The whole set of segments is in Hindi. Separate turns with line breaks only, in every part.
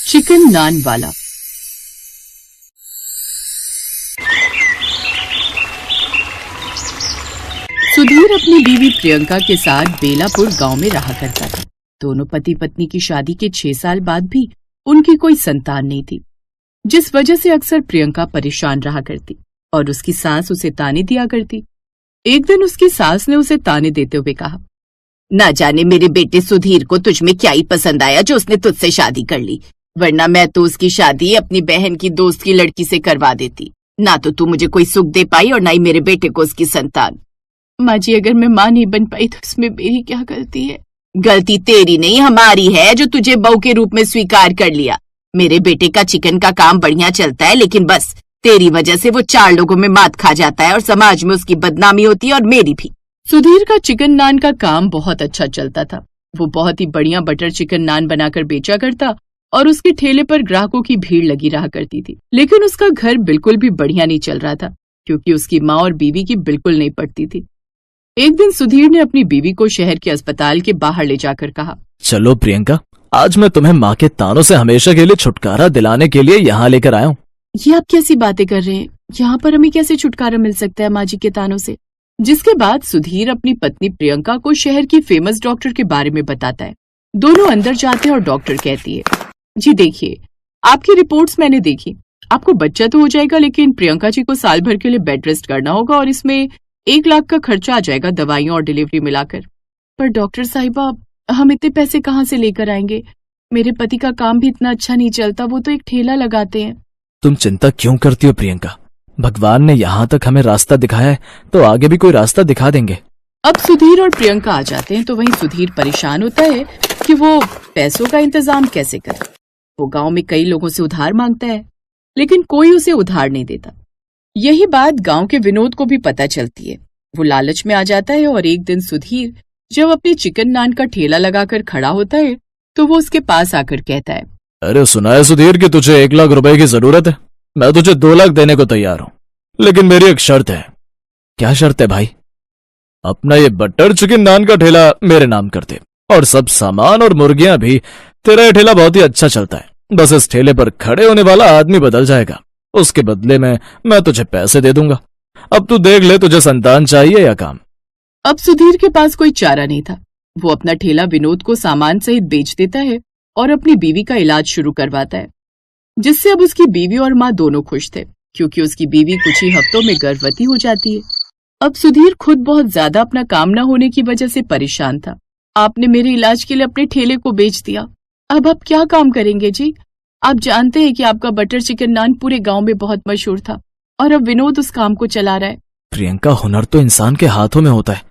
चिकन नान वाला। सुधीर अपनी बीवी प्रियंका के साथ बेलापुर गांव में रहा करता था। दोनों पति पत्नी की शादी के 6 साल बाद भी उनकी कोई संतान नहीं थी, जिस वजह से अक्सर प्रियंका परेशान रहा करती और उसकी सास उसे ताने दिया करती। एक दिन उसकी सास ने उसे ताने देते हुए कहा,
ना जाने मेरे बेटे सुधीर को तुझ में क्या ही पसंद आया जो उसने तुझसे शादी कर ली, वरना मैं तो उसकी शादी अपनी बहन की दोस्त की लड़की से करवा देती। ना तो तू मुझे कोई सुख दे पाई और ना ही मेरे बेटे को उसकी संतान।
माँ जी, अगर मैं माँ नहीं बन पाई तो इसमें मेरी क्या गलती है?
गलती तेरी नहीं हमारी है, जो तुझे बहू के रूप में स्वीकार कर लिया। मेरे बेटे का चिकन का काम बढ़िया चलता है, लेकिन बस तेरी वजह से वो 4 लोगों में मात खा जाता है और समाज में उसकी बदनामी होती है और मेरी भी।
सुधीर का चिकन नान का काम बहुत अच्छा चलता था। वो बहुत ही बढ़िया बटर चिकन नान बनाकर बेचा करता और उसके ठेले पर ग्राहकों की भीड़ लगी रहा करती थी। लेकिन उसका घर बिल्कुल भी बढ़िया नहीं चल रहा था, क्योंकि उसकी माँ और बीवी की बिल्कुल नहीं पटती थी। एक दिन सुधीर ने अपनी बीवी को शहर के अस्पताल के बाहर ले जाकर कहा,
चलो प्रियंका, आज मैं तुम्हें माँ के तानों से हमेशा के लिए छुटकारा दिलाने के लिए यहाँ लेकर आया हूँ।
ये आप कैसी बातें कर रहे हैं? यहाँ पर हमें कैसे छुटकारा मिल सकता है माँ जी के तानों से? जिसके बाद सुधीर अपनी पत्नी प्रियंका को शहर की फेमस डॉक्टर के बारे में बताता है। दोनों अंदर जाते हैं और डॉक्टर कहती है, जी देखिए, आपकी रिपोर्ट्स मैंने देखी, आपको बच्चा तो हो जाएगा, लेकिन प्रियंका जी को साल भर के लिए बेड रेस्ट करना होगा और इसमें 1 लाख का खर्चा आ जाएगा, दवाइयों और डिलीवरी मिलाकर। पर डॉक्टर साहिबा, हम इतने पैसे कहाँ से लेकर आएंगे? मेरे पति का काम भी इतना अच्छा नहीं चलता, वो तो एक ठेला लगाते हैं।
तुम चिंता क्यों करती हो प्रियंका? भगवान ने यहाँ तक हमें रास्ता दिखाया है तो आगे भी कोई रास्ता दिखा देंगे।
अब सुधीर और प्रियंका आ जाते हैं तो वहीं सुधीर परेशान होता है कि वो पैसों का इंतजाम कैसे करे। वो गांव में कई लोगों से उधार मांगता है, लेकिन कोई उसे उधार नहीं देता। यही बात गांव के विनोद को भी पता चलती है। वो लालच में आ जाता है और एक दिन सुधीर जब अपनी चिकन नान का ठेला लगाकर खड़ा होता है तो वो उसके पास आकर कहता है,
अरे सुना है सुधीर कि तुझे 1 लाख रुपए की जरूरत है। मैं तुझे 2 लाख देने को तैयार हूँ, लेकिन मेरी एक शर्त है। क्या शर्त है भाई? अपना ये बटर चिकन नान का ठेला मेरे नाम कर दे और सब सामान और मुर्गियां भी। तेरा ये ठेला बहुत ही अच्छा चलता है, बस इस ठेले पर खड़े होने वाला आदमी बदल जाएगा। उसके बदले में मैं तुझे पैसे दे दूंगा। अब तू देख ले, तुझे संतान चाहिए या काम?
अब सुधीर के पास कोई चारा नहीं था। वो अपना ठेला विनोद को सामान सहित बेच देता है और अपनी बीवी का इलाज शुरू करवाता है, जिससे अब उसकी बीवी और माँ दोनों खुश थे, क्योंकि उसकी बीवी कुछ ही हफ्तों में गर्भवती हो जाती है। अब सुधीर खुद बहुत ज्यादा अपना काम न होने की वजह से परेशान था। आपने मेरे इलाज के लिए अपने ठेले को बेच दिया, अब आप क्या काम करेंगे जी? आप जानते हैं कि आपका बटर चिकन नान पूरे गांव में बहुत मशहूर था और अब विनोद उस काम को चला रहा है।
प्रियंका, हुनर तो इंसान के हाथों में होता है,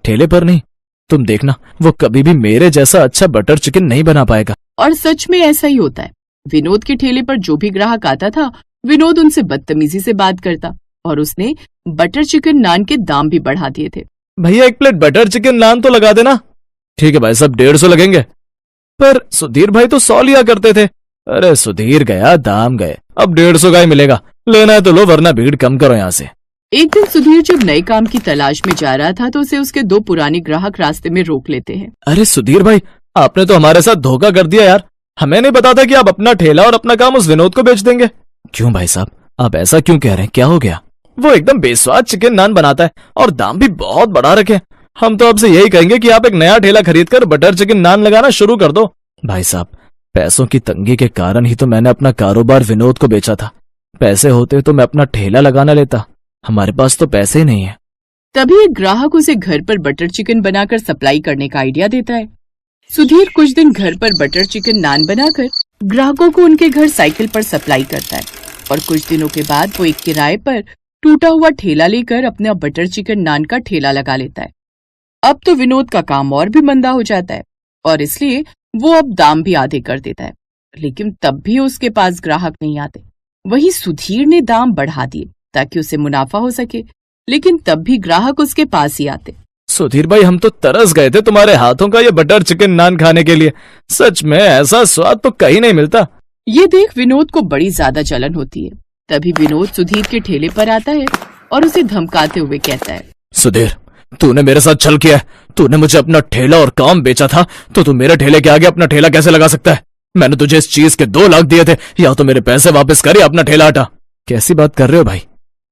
ठेले पर नहीं। तुम देखना, वो कभी भी मेरे जैसा अच्छा बटर चिकन नहीं बना पाएगा।
और सच में ऐसा ही होता है। विनोद के ठेले पर जो भी ग्राहक आता था, विनोद उनसे बदतमीजी से बात करता और उसने बटर चिकन नान के दाम भी बढ़ा दिए थे।
भैया 1 प्लेट बटर चिकन नान तो लगा देना। ठीक है भाई साहब, 150 लगेंगे। पर सुधीर भाई तो 100 लिया करते थे। अरे सुधीर गया, दाम गए, अब 150 का ही मिलेगा। लेना है तो लो, वरना भीड़ कम करो यहाँ से।
एक दिन सुधीर जब नए काम की तलाश में जा रहा था तो उसे उसके 2 पुराने ग्राहक रास्ते में रोक लेते हैं।
अरे सुधीर भाई, आपने तो हमारे साथ धोखा कर दिया यार। हमें नहीं पता था कि आप अपना ठेला और अपना काम उस विनोद को बेच देंगे। क्यों भाई साहब, आप ऐसा क्यों कह रहे हैं? क्या हो गया? वो एकदम बेस्वाद चिकन नान बनाता है और दाम भी बहुत बढ़ा रखे। हम तो आपसे यही कहेंगे कि आप एक नया ठेला खरीदकर बटर चिकन नान लगाना शुरू कर दो। भाई साहब, पैसों की तंगी के कारण ही तो मैंने अपना कारोबार विनोद को बेचा था। पैसे होते तो मैं अपना ठेला लगाना लेता। हमारे पास तो पैसे ही नहीं है।
तभी एक ग्राहक उसे घर पर बटर चिकन बनाकर सप्लाई करने का आइडिया देता है। सुधीर कुछ दिन घर पर बटर चिकन नान बनाकर ग्राहकों को उनके घर साइकिल पर सप्लाई करता है और कुछ दिनों के बाद वो एक किराए पर टूटा हुआ ठेला लेकर अपना बटर चिकन नान का ठेला लगा लेता है। अब तो विनोद का काम और भी मंदा हो जाता है और इसलिए वो अब दाम भी आधे कर देता है, लेकिन तब भी उसके पास ग्राहक नहीं आते। वहीं सुधीर ने दाम बढ़ा दिए ताकि उसे मुनाफा हो सके, लेकिन तब भी ग्राहक उसके पास ही आते।
सुधीर भाई, हम तो तरस गए थे तुम्हारे हाथों का ये बटर चिकन नान खाने के लिए। सच में ऐसा स्वाद तो कहीं नहीं मिलता।
ये देख विनोद को बड़ी ज्यादा जलन होती है। तभी विनोद सुधीर के ठेले पर आता है और उसे धमकाते हुए कहता है,
सुधीर, तूने मेरे साथ छल किया है। तूने मुझे अपना ठेला और काम बेचा था, तो तू मेरे ठेले के आगे अपना ठेला कैसे लगा सकता है? मैंने तुझे इस चीज के 2 लाख दिए थे, या तो मेरे पैसे वापस कर या अपना ठेला हटा। कैसी बात कर रहे हो भाई?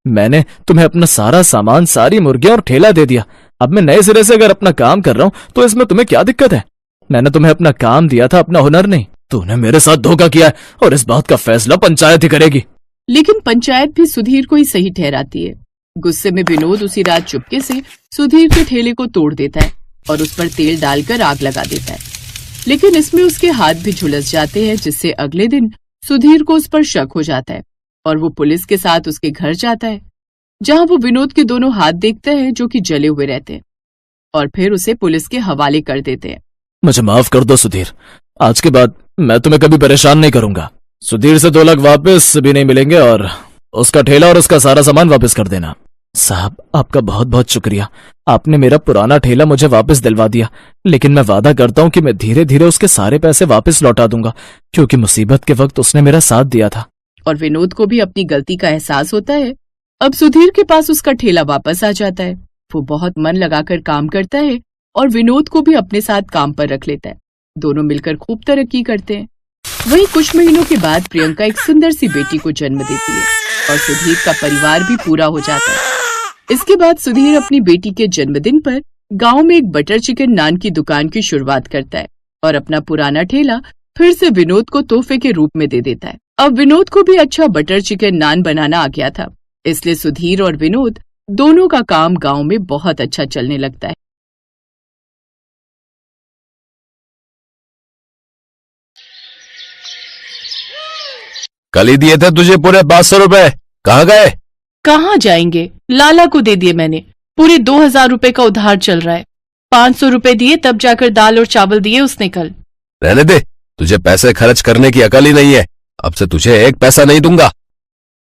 मैंने तुम्हें अपना सारा सामान, सारी मुर्गियां और ठेला दे दिया। अब मैं नए सिरे से अगर अपना काम कर रहा हूं तो इसमें तुम्हें क्या दिक्कत है? मैंने तुम्हें अपना काम दिया था, अपना हुनर नहीं। तूने मेरे साथ धोखा किया है और इस बात का फैसला पंचायत ही करेगी।
लेकिन पंचायत भी सुधीर को ही सही ठहराती है। गुस्से में विनोद उसी रात चुपके से सुधीर के ठेले को तोड़ देता है और उस पर तेल डालकर आग लगा देता है। लेकिन इसमें उसके हाथ भी झुलस जाते हैं, जिससे अगले दिन सुधीर को उस पर शक हो जाता है और वो पुलिस के साथ उसके घर जाता है, जहां वो विनोद के दोनों हाथ देखता है जो कि जले हुए रहते हैं, और फिर उसे पुलिस के हवाले कर देते हैं।
मुझे माफ कर दो सुधीर, आज के बाद मैं तुम्हें कभी परेशान नहीं करूंगा। सुधीर से 2 लाख वापस भी नहीं मिलेंगे और उसका ठेला और उसका सारा सामान वापस कर देना। साहब, आपका बहुत बहुत शुक्रिया। आपने मेरा पुराना ठेला मुझे वापस दिलवा दिया, लेकिन मैं वादा करता हूँ कि मैं धीरे धीरे उसके सारे पैसे वापस लौटा दूंगा, क्योंकि मुसीबत के वक्त उसने मेरा साथ दिया था।
और विनोद को भी अपनी गलती का एहसास होता है। अब सुधीर के पास उसका ठेला वापस आ जाता है। वो बहुत मन लगाकर काम करता है और विनोद को भी अपने साथ काम पर रख लेता है। दोनों मिलकर खूब तरक्की करते हैं। वहीं कुछ महीनों के बाद प्रियंका एक सुंदर सी बेटी को जन्म देती है और सुधीर का परिवार भी पूरा हो जाता है। इसके बाद सुधीर अपनी बेटी के जन्मदिन पर गांव में एक बटर चिकन नान की दुकान की शुरुआत करता है और अपना पुराना ठेला फिर से विनोद को तोहफे के रूप में दे देता है। अब विनोद को भी अच्छा बटर चिकन नान बनाना आ गया था, इसलिए सुधीर और विनोद दोनों का काम गांव में बहुत अच्छा चलने लगता है।
कल ही दिए थे तुझे पूरे 500 रुपए, कहाँ गए?
कहाँ जाएंगे, लाला को दे दिए मैंने। पूरे 2000 रुपए का उधार चल रहा है। 500 रुपए दिए तब जाकर दाल और चावल दिए उसने कल।
रहने दे, तुझे पैसे खर्च करने की अकल ही नहीं है। अब से तुझे 1 पैसा नहीं दूंगा।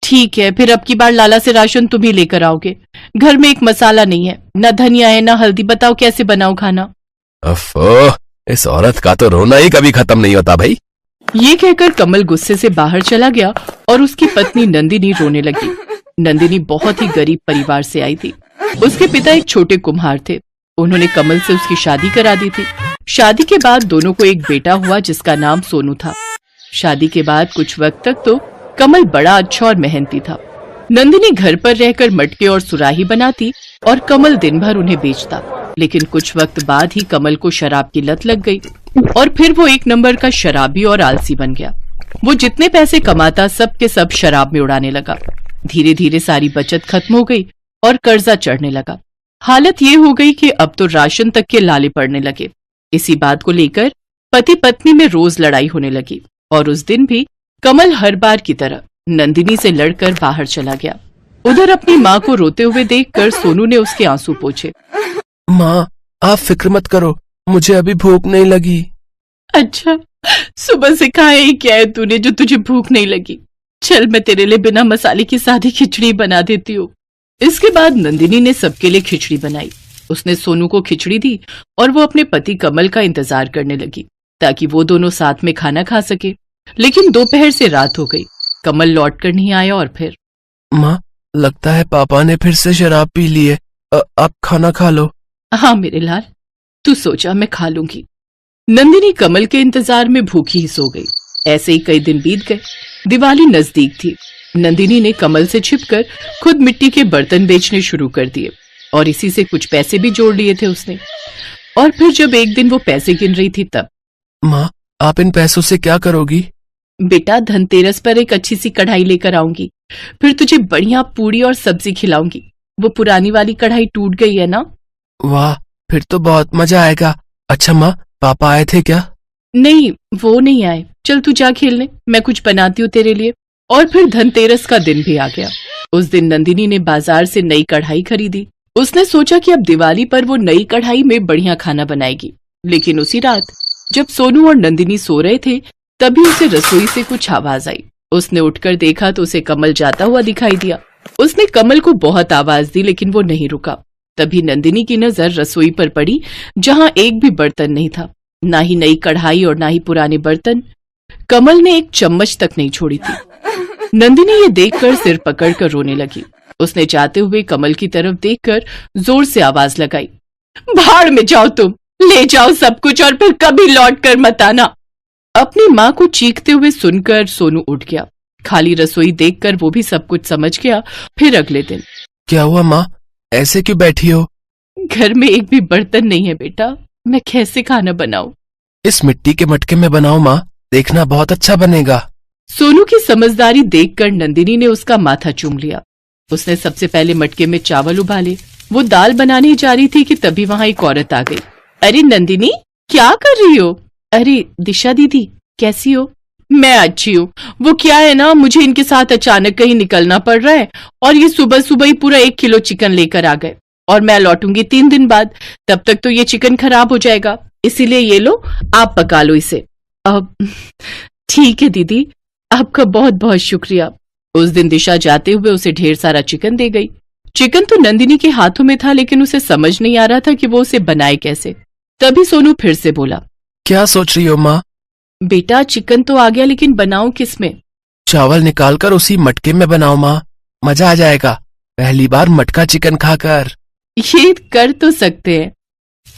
ठीक है, फिर अब की बार लाला से राशन तुम ही लेकर आओगे। घर में एक मसाला नहीं है, न धनिया है न हल्दी। बताओ कैसे बनाऊं खाना?
अफ़ो, इस औरत का तो रोना ही कभी खत्म नहीं होता भाई।
ये कहकर कमल गुस्से से बाहर चला गया और उसकी पत्नी नंदिनी रोने लगी। नंदिनी बहुत ही गरीब परिवार से आई थी। उसके पिता एक छोटे कुम्हार थे। उन्होंने कमल से उसकी शादी करा दी थी। शादी के बाद दोनों को एक बेटा हुआ जिसका नाम सोनू था। शादी के बाद कुछ वक्त तक तो कमल बड़ा अच्छा और मेहनती था। नंदिनी घर पर रहकर मटके और सुराही बनाती और कमल दिन भर उन्हें बेचता। लेकिन कुछ वक्त बाद ही कमल को शराब की लत लग गई और फिर वो 1 नंबर का शराबी और आलसी बन गया। वो जितने पैसे कमाता सब के सब शराब में उड़ाने लगा। धीरे धीरे सारी बचत खत्म हो गई और कर्जा चढ़ने लगा। हालत ये हो गई कि अब तो राशन तक के लाले पड़ने लगे। इसी बात को लेकर पति पत्नी में रोज लड़ाई होने लगी और उस दिन भी कमल हर बार की तरह नंदिनी से लड़कर बाहर चला गया। उधर अपनी माँ को रोते हुए देखकर सोनू ने उसके आंसू पोंछे।
माँ, आप फिक्र मत करो, मुझे अभी भूख नहीं लगी।
अच्छा, सुबह से खाया ही क्या है तूने जो तुझे भूख नहीं लगी? चल मैं तेरे लिए बिना मसाले की सादी खिचड़ी बना देती हूँ। इसके बाद नंदिनी ने सबके लिए खिचड़ी बनाई। उसने सोनू को खिचड़ी दी और वो अपने पति कमल का इंतजार करने लगी ताकि वो दोनों साथ में खाना खा सके। लेकिन दोपहर से रात हो गई, कमल लौट कर नहीं आया। और फिर
माँ, लगता है पापा ने फिर से शराब पी ली है। आप खाना खा लो।
हाँ मेरे लाल, तू सोचा मैं खा लूंगी। नंदिनी कमल के इंतजार में भूखी ही सो गई। ऐसे ही कई दिन बीत गए। दिवाली नजदीक थी। नंदिनी ने कमल से छिपकर खुद मिट्टी के बर्तन बेचने शुरू कर दिए और इसी से कुछ पैसे भी जोड़ लिए थे उसने। और फिर जब एक दिन वो पैसे गिन रही थी तब।
माँ, आप इन पैसों से क्या करोगी?
बेटा, धनतेरस पर एक अच्छी सी कढ़ाई लेकर आऊंगी, फिर तुझे बढ़िया पूड़ी और सब्जी खिलाऊंगी। वो पुरानी वाली कढ़ाई टूट गई है ना।
वाह, फिर तो बहुत मजा आएगा। अच्छा माँ, पापा आए थे क्या?
नहीं, वो नहीं आए। चल तू जा खेलने, मैं कुछ बनाती हूँ तेरे लिए। और फिर धनतेरस का दिन भी आ गया। उस दिन नंदिनी ने बाजार से नई कढ़ाई खरीदी। उसने सोचा कि अब दिवाली पर वो नई कढ़ाई में बढ़िया खाना बनाएगी। लेकिन उसी रात जब सोनू और नंदिनी सो रहे थे तभी उसे रसोई से कुछ आवाज आई। उसने उठकर देखा तो उसे कमल जाता हुआ दिखाई दिया। उसने कमल को बहुत आवाज दी लेकिन वो नहीं रुका। तभी नंदिनी की नजर रसोई पर पड़ी जहाँ एक भी बर्तन नहीं था, ना ही नई कढ़ाई और ना ही पुराने बर्तन। कमल ने एक चम्मच तक नहीं छोड़ी थी। नंदिनी ये देखकर सिर पकड़कर रोने लगी। उसने जाते हुए कमल की तरफ देखकर जोर से आवाज लगाई, भाड़ में जाओ तुम, ले जाओ सब कुछ और फिर कभी लौट कर मत आना। अपनी माँ को चीखते हुए सुनकर सोनू उठ गया। खाली रसोई देखकर वो भी सब कुछ समझ गया। फिर अगले दिन,
क्या हुआ माँ, ऐसे क्यों बैठी हो?
घर में एक भी बर्तन नहीं है बेटा, मैं कैसे खाना बनाऊं?
इस मिट्टी के मटके में बनाओ माँ, देखना बहुत अच्छा बनेगा।
सोनू की समझदारी देखकर नंदिनी ने उसका माथा चूम लिया। उसने सबसे पहले मटके में चावल उबाले। वो दाल बनाने जा रही थी कि तभी वहां एक औरत आ गई। अरे नंदिनी, क्या कर रही हो? अरे दिशा दीदी, कैसी हो? मैं अच्छी हूँ। वो क्या है ना, मुझे इनके साथ अचानक कहीं निकलना पड़ रहा है और ये सुबह सुबह ही पूरा 1 किलो चिकन लेकर आ गए और मैं लौटूंगी 3 दिन बाद। तब तक तो ये चिकन खराब हो जाएगा, इसीलिए ये लो, आप पका लो इसे। अब ठीक है दीदी, आपका बहुत बहुत शुक्रिया। उस दिन दिशा जाते हुए उसे ढेर सारा चिकन दे गई। चिकन तो नंदिनी के हाथों में था, लेकिन उसे समझ नहीं आ रहा था कि वो उसे बनाए कैसे। तभी सोनू फिर से बोला,
क्या सोच रही हो माँ?
बेटा चिकन तो आ गया, लेकिन बनाऊं किसमें?
चावल निकालकर उसी मटके में बनाओ माँ, मजा आ जाएगा, पहली बार मटका चिकन खाकर।
ये कर तो सकते हैं।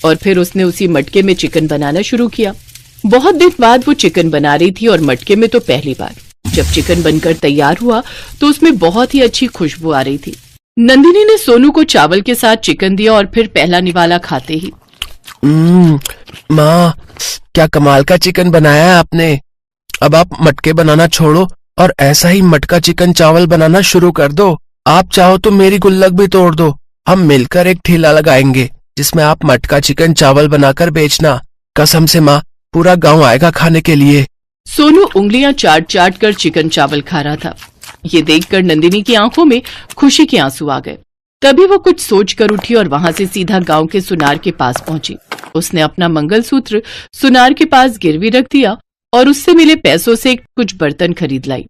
और फिर उसने उसी मटके में चिकन बनाना शुरू किया। बहुत दिन बाद वो चिकन बना रही थी और मटके में तो पहली बार। जब चिकन बनकर तैयार हुआ तो उसमें बहुत ही अच्छी खुशबू आ रही थी। नंदिनी ने सोनू को चावल के साथ चिकन दिया और फिर पहला निवाला खाते ही,
माँ, क्या कमाल का चिकन बनाया है आपने। अब आप मटके बनाना छोड़ो और ऐसा ही मटका चिकन चावल बनाना शुरू कर दो। आप चाहो तो मेरी गुल्लक भी तोड़ दो, हम मिलकर एक ठेला लगाएंगे जिसमें आप मटका चिकन चावल बनाकर बेचना। कसम से माँ, पूरा गांव आएगा खाने के लिए।
सोनू उंगलियां चाट चाट कर चिकन चावल खा रहा था। ये देखकर नंदिनी की आंखों में खुशी के आंसू आ गए। तभी वो कुछ सोच कर उठी और वहां से सीधा गांव के सुनार के पास पहुंची। उसने अपना मंगलसूत्र सुनार के पास गिरवी रख दिया और उससे मिले पैसों से कुछ बर्तन खरीद लाई।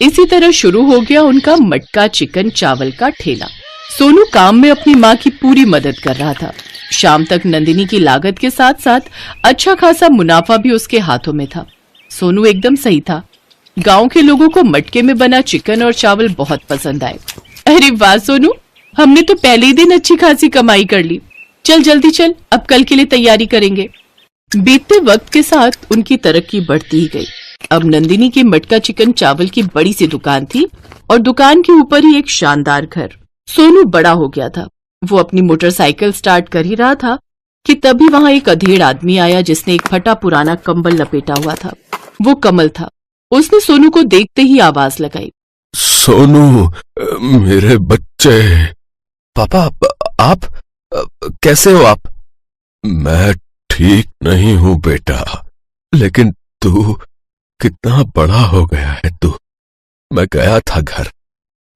इसी तरह शुरू हो गया उनका मटका चिकन चावल का ठेला। सोनू काम में अपनी माँ की पूरी मदद कर रहा था। शाम तक नंदिनी की लागत के साथ साथ अच्छा खासा मुनाफा भी उसके हाथों में था। सोनू एकदम सही था। गांव के लोगों को मटके में बना चिकन और चावल बहुत पसंद आए। अरे वाह सोनू, हमने तो पहले ही दिन अच्छी खासी कमाई कर ली। चल जल्दी चल, अब कल के लिए तैयारी करेंगे। बीतते वक्त के साथ उनकी तरक्की बढ़ती ही गई। अब नंदिनी की मटका चिकन चावल की बड़ी सी दुकान थी और दुकान के ऊपर ही एक शानदार घर। सोनू बड़ा हो गया था। वो अपनी मोटरसाइकिल स्टार्ट कर ही रहा था कि तभी वहां एक अधेड़ आदमी आया जिसने एक फटा पुराना कंबल लपेटा हुआ था। वो कमल था। उसने सोनू को देखते ही आवाज लगाई,
सोनू, मेरे बच्चे। पापा, आप कैसे हो आप? मैं ठीक नहीं हूँ बेटा, लेकिन तू कितना बड़ा हो गया है तू। मैं गया था घर,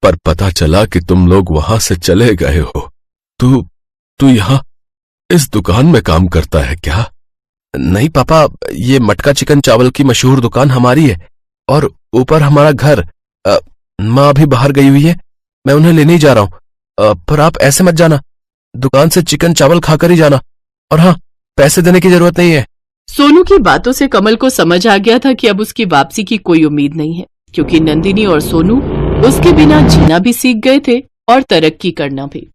पर पता चला कि तुम लोग वहां से चले गए हो। तू यहाँ इस दुकान में काम करता है क्या? नहीं पापा, ये मटका चिकन चावल की मशहूर दुकान हमारी है और ऊपर हमारा घर। माँ अभी बाहर गई हुई है, मैं उन्हें लेने ही जा रहा हूँ। पर आप ऐसे मत जाना, दुकान से चिकन चावल खाकर ही जाना, और हाँ, पैसे देने की जरूरत नहीं है।
सोनू की बातों से कमल को समझ आ गया था कि अब उसकी वापसी की कोई उम्मीद नहीं है, क्योंकि नंदिनी और सोनू उसके बिना जीना भी सीख गए थे और तरक्की करना भी।